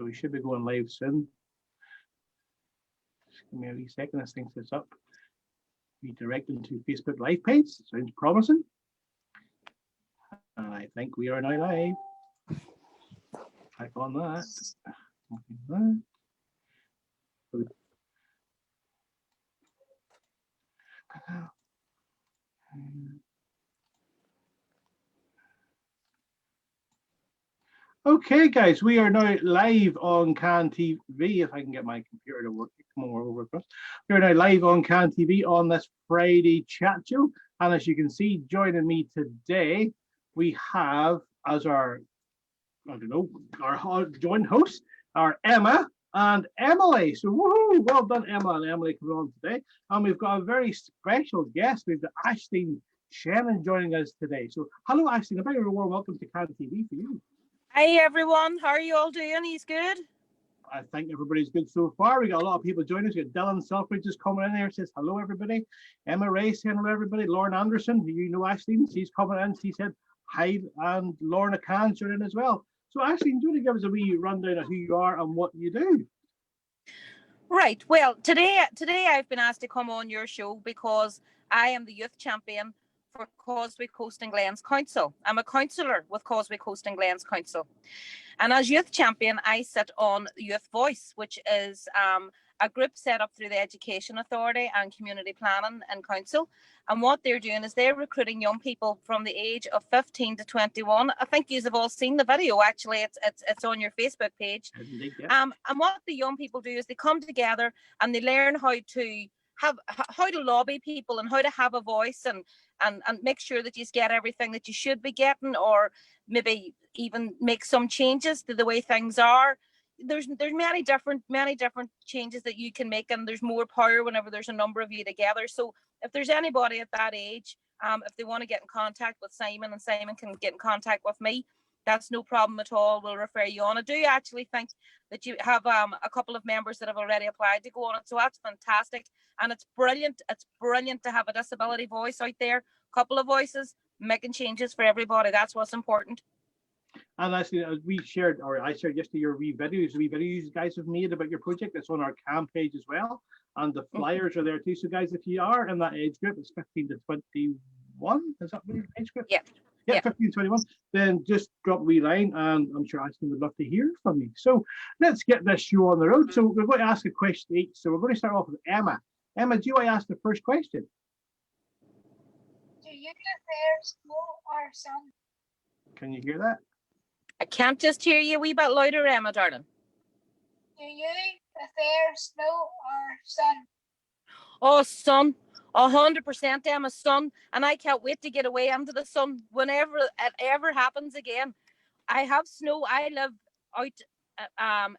So we should be going live soon. Just give me a wee second, this thing sets up. Redirecting to Facebook Live page. Sounds promising. And I think we are now live. Click on that. Okay, guys, we are now live on Can TV. If I can get my computer to work, come over across. We are now live on Can TV on this Friday chat show. And as you can see, joining me today, we have as our, I don't know, our joint hosts are Emma and Emily. So woohoo, well done, Emma and Emily coming on today. And we've got a very special guest. We've got Ashleen Schenning joining us today. So hello, Ashleen. A very warm welcome to Can TV for you. Hey everyone, how are you all doing? He's good? I think everybody's good so far. We got a lot of people joining us. We got Dylan Selfridge just coming in here, says hello everybody. Emma Ray saying hello everybody. Lauren Anderson, who you know Ashleen, she's coming in. She said hi, and Lorna Khan's joining as well. So Ashleen, do you want to give us a wee rundown of who you are and what you do? Right, well today I've been asked to come on your show because I am the youth champion for Causeway Coast and Glens Council. I'm a councillor with Causeway Coast and Glens Council. And as youth champion, I sit on Youth Voice, which is a group set up through the Education Authority and Community Planning and Council. And what they're doing is they're recruiting young people from the age of 15 to 21. I think you have all seen the video, actually. It's on your Facebook page. And what the young people do is they come together and they learn how to lobby people and how to have a voice and make sure that you get everything that you should be getting, or maybe even make some changes to the way things are. There's many different changes that you can make, and there's more power whenever there's a number of you together. So if there's anybody at that age, if they want to get in contact with Simon, and Simon can get in contact with me, that's no problem at all. We'll refer you on. I do actually think that you have a couple of members that have already applied to go on it, so that's fantastic. And it's brilliant. It's brilliant to have a disability voice out there, a couple of voices, making changes for everybody. That's what's important. And actually, as I shared yesterday your wee videos you guys have made about your project. It's on our CAM page as well. And the flyers are there too. So guys, if you are in that age group, it's 15 to 21. Is that the age group? Yeah. Yeah, 15 to 21. Then just drop a wee line, and I'm sure Ashleen would love to hear from you. So let's get this show on the road. So we're going to ask a question each. So we're going to start off with Emma. Emma, do you want to ask the first question? Do you prefer snow or sun? Can you hear that? I can't just hear you a wee bit louder, Emma, darling. Do you prefer snow or sun? Oh, sun. 100%, Emma, sun. And I can't wait to get away into the sun whenever it ever happens again. I have snow. I live out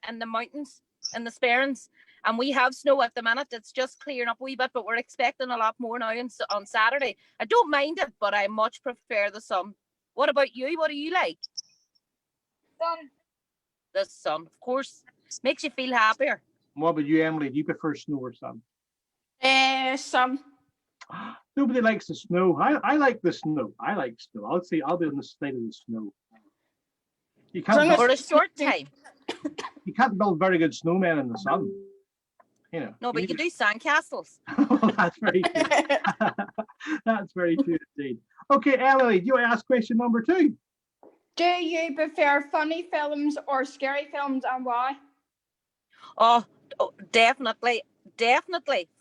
in the mountains, in the Sperrins, and we have snow at the minute. It's just clearing up a wee bit, but we're expecting a lot more now on Saturday. I don't mind it, but I much prefer the sun. What about you? What do you like? Sun. The sun, of course. Makes you feel happier. What about you, Emily? Do you prefer snow or sun? Sun. Nobody likes the snow. I like the snow. I like snow. I'll say I'll be on the side of the snow. You can't for a short time. You can't build very good snowmen in the sun. You know. No, but you can do sandcastles. Well, that's very true. That's very true indeed. Okay, Emily, do you want to ask question number 2? Do you prefer funny films or scary films, and why? Oh, definitely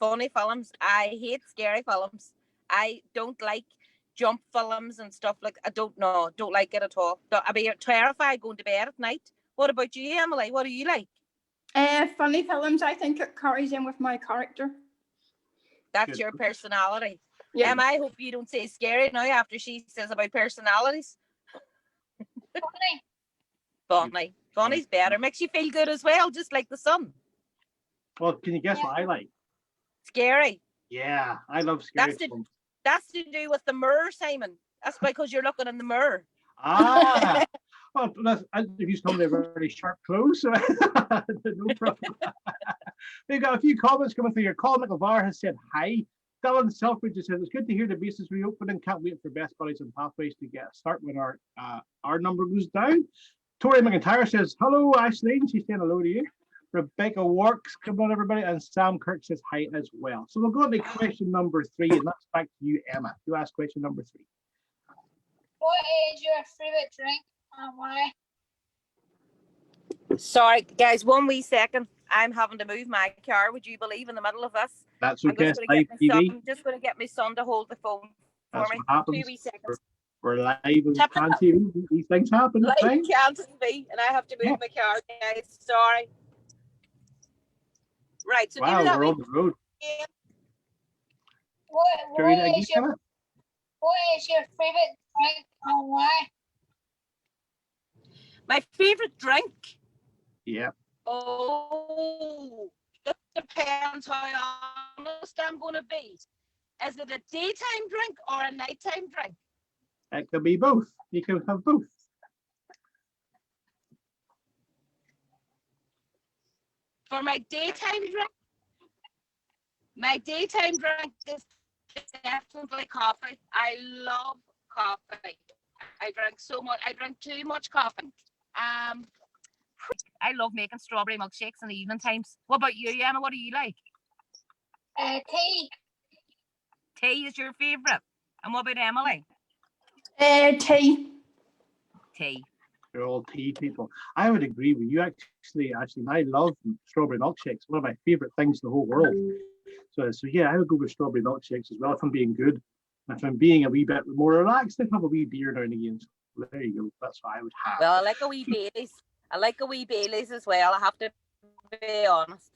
funny films. I hate scary films. I don't like jump films and stuff like. I don't like it at all. I'd be terrified going to bed at night. What about you, Emily? What do you like? Funny films. I think it carries in with my character. That's your personality. Yeah. I hope you don't say scary now after she says about personalities. Funny. Funny's better. Makes you feel good as well, just like the sun. Well, can you guess what I like? Scary. Yeah, I love scary films. That's to do with the mirror, Simon. That's because you're looking in the mirror. Ah. Well, if you told me they're very sharp clothes, so no problem. We've got a few comments coming through here. Colin McElvar has said hi. Dylan Selfridge has said it's good to hear the bases reopening. Can't wait for Best Buddies and Pathways to get a start when our number goes down. Tori McIntyre says, hello, Ashleen. She's saying hello to you. Rebecca Works, come on, everybody. And Sam Kirk says hi as well. So we'll go to question number 3, and that's back to you, Emma. You ask question number 3. What is your favorite drink and why? Sorry, guys, 1 wee second. I'm having to move my car. Would you believe, in the middle of this? That's I'm okay. just Live TV. I'm just going to get my son to hold the phone for That's me. what happens. 2 wee seconds. We're live on Can TV. These things happen. Live Fine. Can TV, and I have to move my car, guys. Sorry. Right, so Wow, give me that we're on the road. What Karina, is your favorite drink and why? My favorite drink? Yeah. Oh, that depends how honest I'm going to be. Is it a daytime drink or a nighttime drink? It could be both. You can have both. For my daytime drink is definitely coffee. I love coffee. I drink so much. I drink too much coffee. I love making strawberry milkshakes in the evening times. What about you, Emma? What do you like? Tea. Tea is your favourite. And what about Emily? Tea. Tea. They're all tea people. I would agree with you. Actually, I love strawberry milkshakes. One of my favourite things in the whole world. So yeah, I would go with strawberry milkshakes as well if I'm being good. If I'm being a wee bit more relaxed, I'd have a wee beer now and again. So there you go. That's what I would have. Well, I like a wee Baileys. I like a wee Baileys as well. I have to be honest.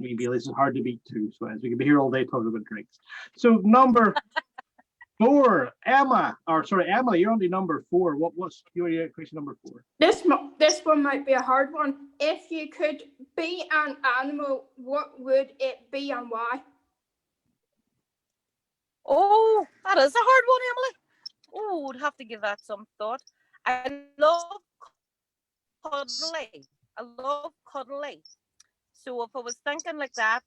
Wee Baileys is hard to beat too. So as we can be here all day talking about drinks. So number 4, Emily, you're on to number 4. What's your question number 4? This one might be a hard one. If you could be an animal, what would it be and why? Oh, that is a hard one, Emily. Oh, would have to give that some thought. I love cuddly. So if I was thinking like that,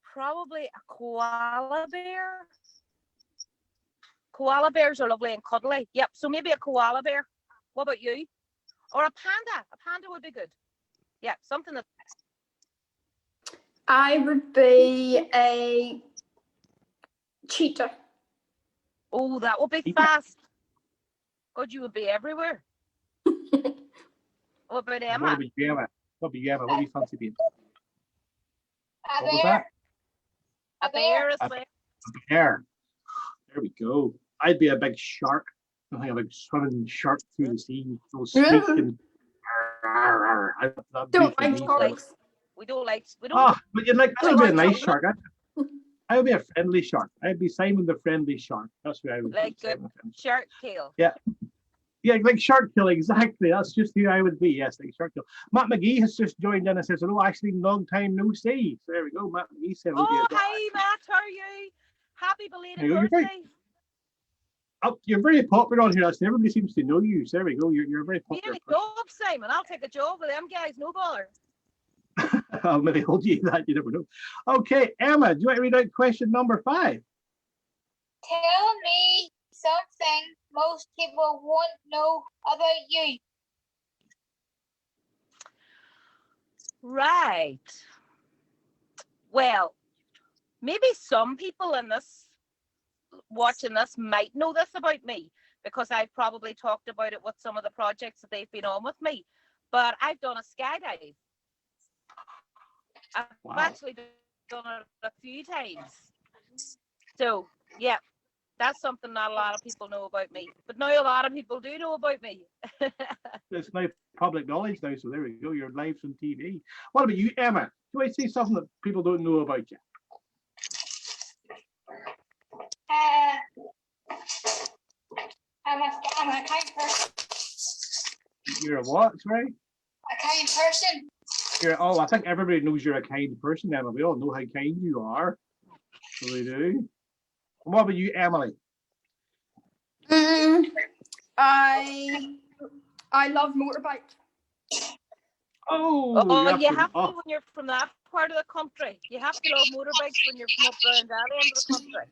probably a koala bear. Koala bears are lovely and cuddly. Yep, so maybe a koala bear. What about you? Or a panda. A panda would be good. Yeah, something that... I would be a cheetah. Oh, that would be fast. God, you would be everywhere. What about Emma? What about you, Emma? What do you fancy being? A What was bear. that? A bear as well. A bear. There we go. I'd be a big shark. I think a big swimming shark through the sea. Those squeaking. Don't like sharks. We don't like. But you'd like that would be a nice shark. I would be a friendly shark. I'd be Simon the Friendly Shark. That's what I would like be. good shark tail. Yeah. Yeah, like Shark Kill, exactly. That's just who I would be. Yes, like Shark Kill. Matt McGee has just joined in and says, hello, actually, long time no see. So there we go. Matt McGee said, oh, hi, Matt. How are you? Happy belated birthday. You're very popular on here. Actually, everybody seems to know you. So there we go. You're very popular. Maybe job, Simon. I'll take a job with them guys. No bother. I'll maybe hold you that. You never know. Okay, Emma, do you want to read out question number 5? Tell me something most people won't know about you. Right. Well, maybe some people in this watching this might know this about me because I've probably talked about it with some of the projects that they've been on with me. But I've done a skydive. I've actually done it a few times. So, yeah, that's something not a lot of people know about me. But now a lot of people do know about me. It's now public knowledge now, so there we go. You're live on TV. What about you, Emma? Do I say something that people don't know about you? I'm a kind person. You're a what, sorry? A kind person. I think everybody knows you're a kind person, Emma. We all know how kind you are. So we do. And what about you, Emily? I love motorbikes. Oh, you have to when you're from that part of the country. You have to love motorbikes when you're from up around that end of the country.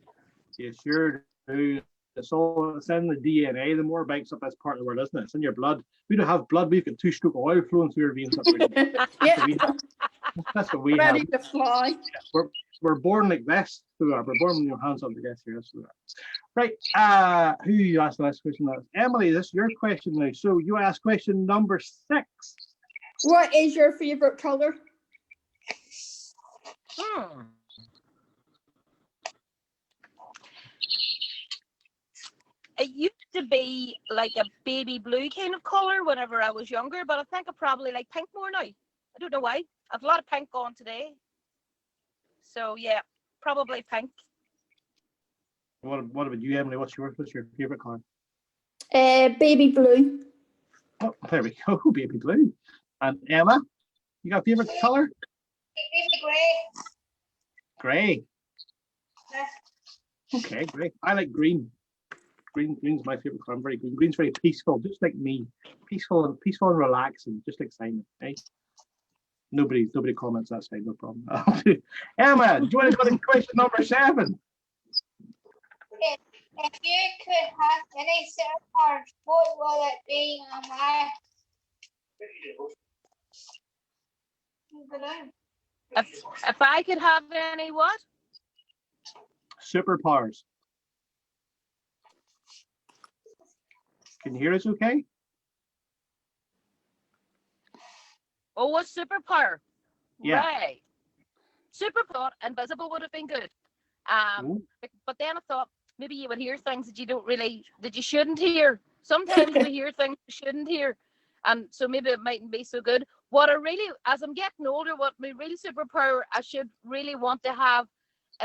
You sure do. it's in the DNA. The motorbike's up as part of the world, isn't it? It's in your blood. We don't have blood. We've got 2-stroke oil flowing through our veins. Yeah, That's what we have. ready to fly. We're born like this. We are. We're born with your hands up like this here. That's what we are. Right. Who you asked the last question? That was Emily. This is your question now. So you asked question number 6. What is your favorite color? It used to be like a baby blue kind of color whenever I was younger, but I think I probably like pink more now. I don't know why. I've a lot of pink on today. So yeah, probably pink. What about you, Emily? What's your favorite color? Baby blue. Oh, there we go. Baby blue. And Emma, you got a favorite color? Baby Gray. grey. Okay, great. I like green. Green's my favorite color. I'm very green. Green's very peaceful, just like me. Peaceful and relaxing, just like Simon. Right? Nobody comments that side, no problem. Emma, do you want to go to question number 7? If you could have any superpowers, what will it be and why? If I could have any what? Superpowers. Can you hear us okay? Oh, what superpower? Yeah. Right. Superpower, invisible would have been good. But then I thought maybe you would hear things that you shouldn't hear. Sometimes we hear things we shouldn't hear. And so maybe it mightn't be so good. As I'm getting older, what my real superpower I should really want to have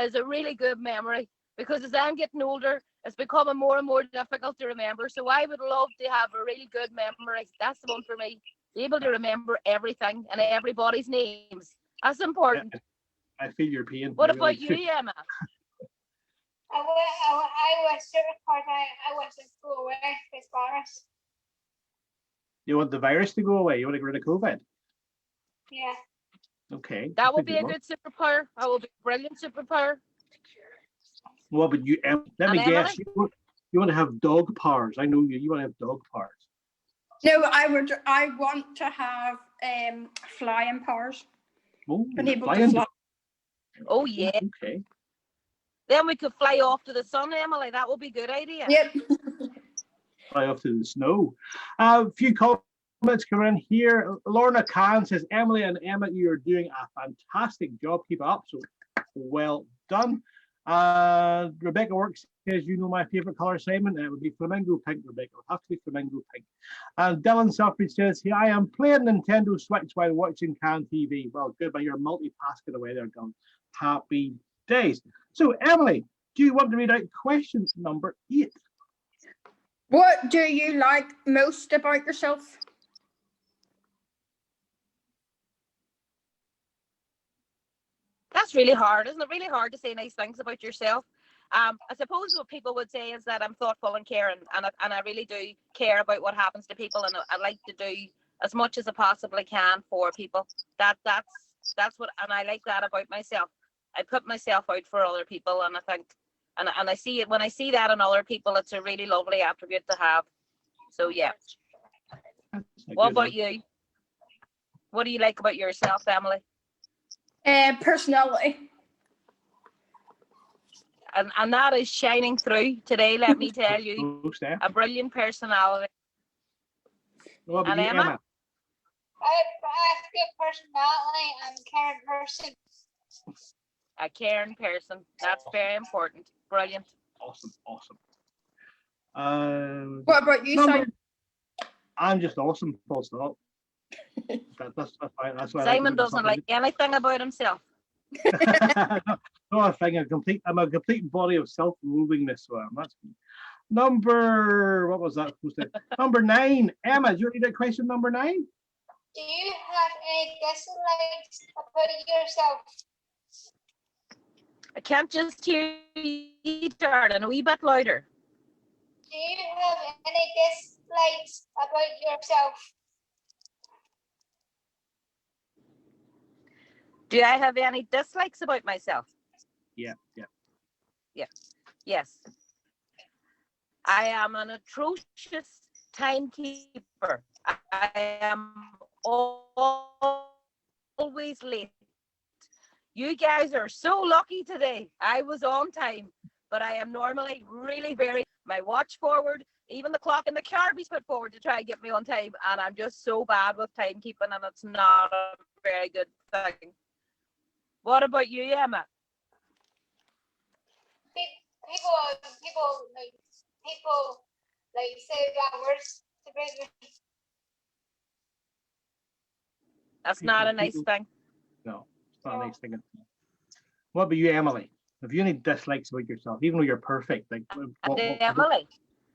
is a really good memory. Because as I'm getting older, it's becoming more and more difficult to remember. So I would love to have a really good memory. That's the one for me. Be able to remember everything and everybody's names. That's important. I feel your pain. What about you, Emma? I was superpowers. I want to go away with virus. You want the virus to go away? You want to get rid of COVID? Yeah. Okay. That would be a good superpower. That would be a brilliant superpower. Well, but you let me And guess. You want to have dog powers. I know you. You want to have dog powers. No, I want to have flying powers. Oh, Being able to flying. fly. Oh yeah. Okay. Then we could fly off to the sun, Emily. That would be a good idea. Yep. Fly off to the snow. A few comments come in here. Lorna Khan says, Emily and Emma, you are doing a fantastic job. Keep it up. So well done. Rebecca Works says, you know my favorite color, Simon. It would be flamingo pink, Rebecca. It would have to be flamingo pink. And Dylan Suffrage says, hey, I am playing Nintendo Switch while watching Can TV. Well, good, but you're multitasking away there, Dylan. Happy days. So, Emily, do you want to read out question number 8? What do you like most about yourself? That's really hard, isn't it? Really hard to say nice things about yourself. I suppose what people would say is that I'm thoughtful and caring, and I really do care about what happens to people, and I like to do as much as I possibly can for people. That's what, and I like that about myself. I put myself out for other people, and I think, and I see it when I see that in other people. It's a really lovely attribute to have. So yeah. What about you? What do you like about yourself, Emily? Personality. And that is shining through today, let me tell you. A brilliant personality. What and about you, Emma? I have good personality and caring person. A caring person. That's very important. Brilliant. Awesome. What about you, Simon? I'm just awesome, full stop. That's fine. That's why Simon doesn't like anything about himself. No, I'm a complete body of self-loathingness. So that's what was that supposed to? Number 9. Emma, do you read that question number 9? Do you have any dislikes about yourself? I can't just hear you, darling, a wee bit louder. Do you have any dislikes about yourself? Do I have any dislikes about myself? Yeah. Yes. I am an atrocious timekeeper. I am always late. You guys are so lucky today. I was on time, but I am normally really very, my watch forward, even the clock in the car be put forward to try and get me on time. And I'm just so bad with timekeeping, and it's not a very good thing. What about you, Emma? People like say bad words to me. That's not a nice thing. No, it's not a nice thing. What about you, Emily? Have you any dislikes about yourself, even though you're perfect? Like Emily?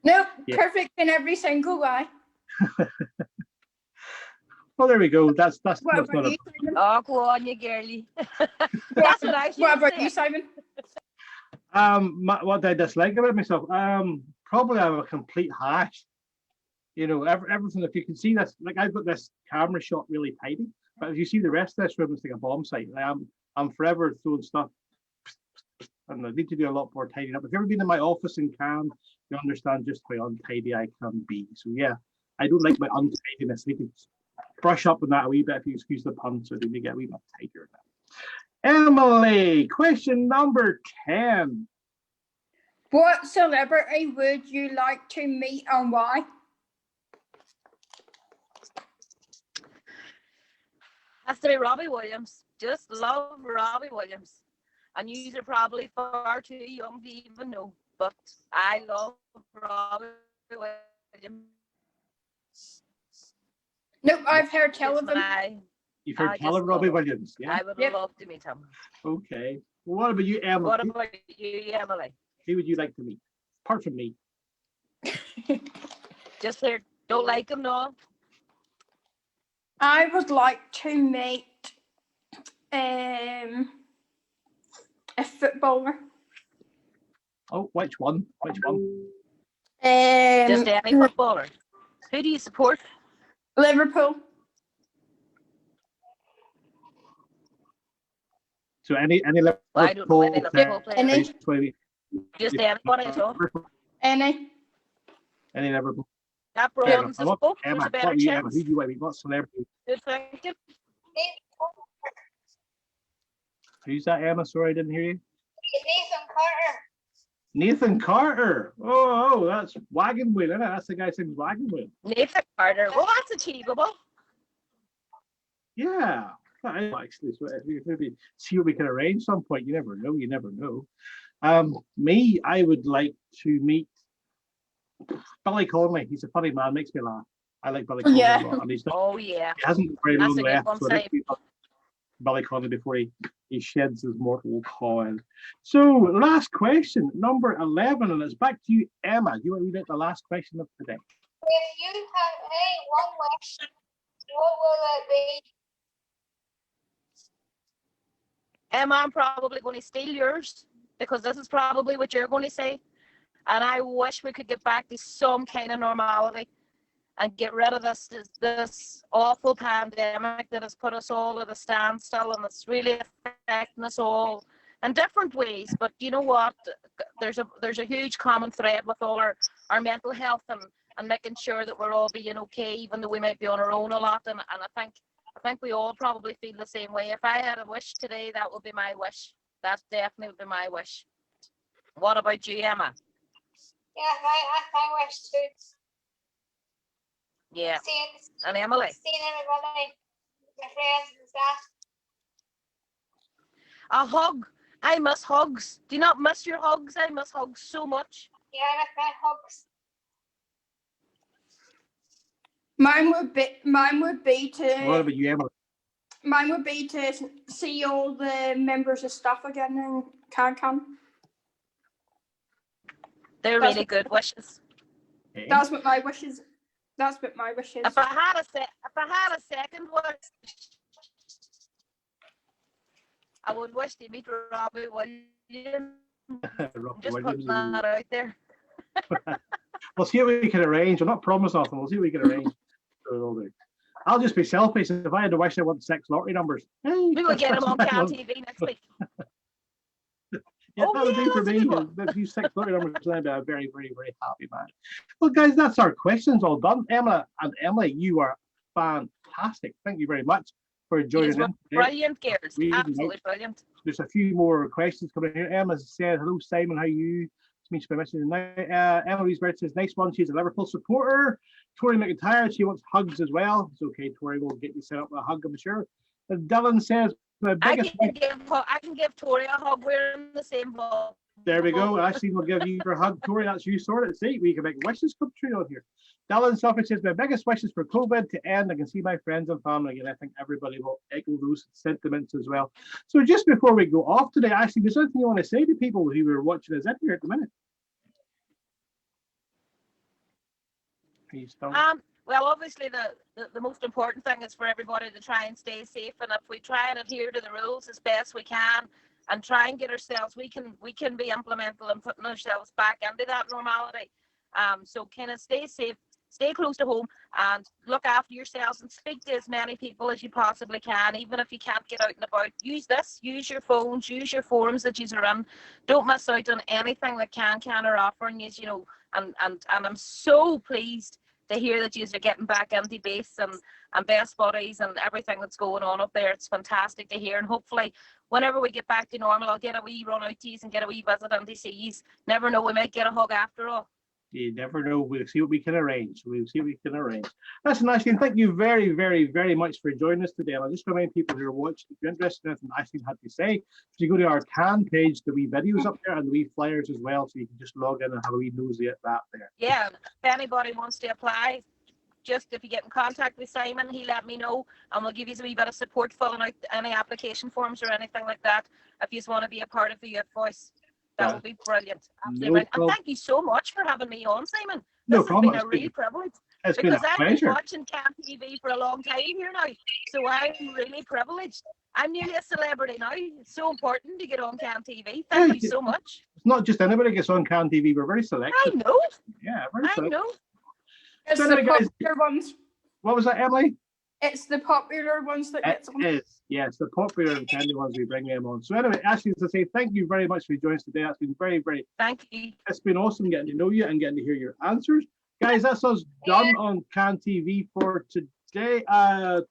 No, Yeah. perfect in every single way. Well, there we go. That's What not about a you, Simon? Oh, go on, you girly. That's what I should What about say. you, Simon? what I dislike about myself, probably I'm a complete hash. You know, everything. If you can see this, like I've got this camera shot really tidy, but if you see the rest of this room, it's like a bomb site. I'm forever throwing stuff, and I need to do a lot more tidying up. If you've ever been in my office in Cannes, you understand just how untidy I can be. So yeah, I don't like my untidiness. We can brush up on that a wee bit, if you excuse the pun, so that we get a wee bit tidier now. Emily, question number 10. What celebrity would you like to meet and why? Has to be Robbie Williams. Just love Robbie Williams. And you are probably far too young to even know, but I love Robbie Williams. Nope, I've heard tell of him. You've heard tell of Robbie Williams, yeah? I would love to meet him. Okay. Well, what about you, Emily? What about you, Emily? Who would you like to meet, apart from me? Just here, don't like him, no? I would like to meet a footballer. Oh, which one? Which one? Just any footballer. Who do you support? Liverpool. So any Liverpool? I don't know any Liverpool players. Any. Just anyone at all. Any. Any Liverpool? That broadens the scope. There's Emma, a better Emma, chance. who do you want to meet? What celebrity? Good thinking. Who's that, Emma? Sorry, I didn't hear you. Nathan Carter. Nathan Carter. Oh, that's Wagon Wheel, isn't it? That's the guy who sings Wagon Wheel. Nathan Carter. Well, that's achievable. Yeah. Actually, so if we maybe see what we can arrange some point. You never know. You never know. Me, I would like to meet Billy Connolly. He's a funny man, makes me laugh. I like Billy Connolly a lot. And he's not, Oh, yeah. he hasn't very That's long a good left. one, So I think we got Billy Connolly before he sheds his mortal coil. So last question, number 11, and it's back to you, Emma. Do you want to read out the last question of today? If you have any one wish, what will it be? Emma, I'm probably going to steal yours because this is probably what you're going to say. And I wish we could get back to some kind of normality and get rid of this awful pandemic that has put us all at a standstill, and it's really affecting us all in different ways. But you know what? There's a huge common thread with all our mental health and making sure that we're all being okay, even though we might be on our own a lot. And I think we all probably feel the same way. If I had a wish today, that would be my wish. That definitely would be my wish. What about you, Emma? Yeah, I wish too. Yeah. And Emily? Seeing everybody, my friends and stuff. A hug. I miss hugs. Do you not miss your hugs? I miss hugs so much. Yeah, I like my hugs. Mine would be to. What about you, Emily? Mine would be to see all the members of staff again in Can. They're really good wishes. Okay. That's what my wish is. That's what my wish is. If I had a second wish, I would wish to meet Robbie Williams. Robbie Just Williams. putting that out there. We'll see what we can arrange. I'll not promise nothing. We'll see what we can arrange. I'll just be selfish. If I had to wish, I want 6 lottery numbers. Hey, We will get him on Can TV next week. Yeah, Oh would be for me. If you 6 lucky numbers, then I'd be a very, very, very happy man. Well, guys, that's our questions all done. Emma and Emily, you are fantastic. Thank you very much for joining in. Brilliant, Gears. Absolutely brilliant. There's a few more questions coming here. Emma said, hello, Simon, how are you? It's me by messaging now. Emily's birthday says, nice one. She's a Liverpool supporter. Tori McIntyre, she wants hugs as well. It's okay, Tori, we'll get you set up with a hug, I'm sure. And Dylan says, I can give Tori a hug. We're in the same ball. There we go. Ashleen will give you your hug, Tori. That's you sorted. See, we can make wishes come true on here. Dylan Suffolk says, my biggest wishes for COVID to end. I can see my friends and family, and I think everybody will echo those sentiments as well. So just before we go off today, Ashleen, is there anything you want to say to people who are watching us in here at the minute? Well, obviously the most important thing is for everybody to try and stay safe, and if we try and adhere to the rules as best we can and try and get ourselves, we can be implemental and putting ourselves back into that normality. So kind of stay safe, stay close to home, and look after yourselves and speak to as many people as you possibly can. Even if you can't get out and about, use your phones, use your forums that you're in. Don't miss out on anything that can are offering you, and I'm so pleased to hear that you're getting back into base and best buddies and everything that's going on up there. It's fantastic to hear, and hopefully whenever we get back to normal, I'll get a wee run out to you and get a wee visit into seas. Never know, we might get a hug after all. You never know. We'll see what we can arrange. That's nice. And thank you very, very, very much for joining us today. And I'll just remind people who are watching, if you're interested in anything Ashleen had to say, if you go to our CAN page, the wee videos up there and the wee flyers as well, so you can just log in and have a wee nosy at that there. Yeah, if anybody wants to apply, just if you get in contact with Simon, he let me know, and we'll give you a wee bit of support filling out any application forms or anything like that if you just want to be a part of the Youth Voice. That would be brilliant. Absolutely. And thank you so much for having me on, Simon. This has been a real privilege. Because I've been watching CAN TV for a long time here now. So I'm really privileged. I'm nearly a celebrity now. It's so important to get on CAN TV. Thank you so much. It's not just anybody gets on CAN TV. We're very selective. I know. Yeah, very selective. I know. It's the popular ones. What was that, Emily? It's the popular ones that gets on. It is, yes, the popular and trendy ones, we bring them on. So anyway, Ashleen, to say thank you very much for joining us today. That's been very, very... Thank you. It's been awesome getting to know you and getting to hear your answers. Guys, that's us done on CAN TV for today.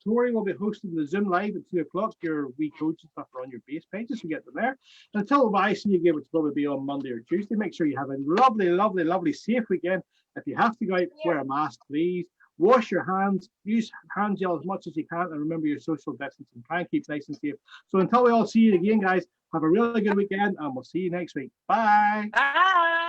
Tori will be hosting the Zoom live at 2 o'clock. Your wee codes and stuff are on your base pages, so get them there. And until I see you again, which will probably be on Monday or Tuesday, make sure you have a lovely, lovely, lovely, safe weekend. If you have to go out, wear a mask, please. Wash your hands, use hand gel as much as you can, and remember your social distancing. Try and keep nice and safe. So until we all see you again, guys, have a really good weekend, and we'll see you next week. Bye. Bye.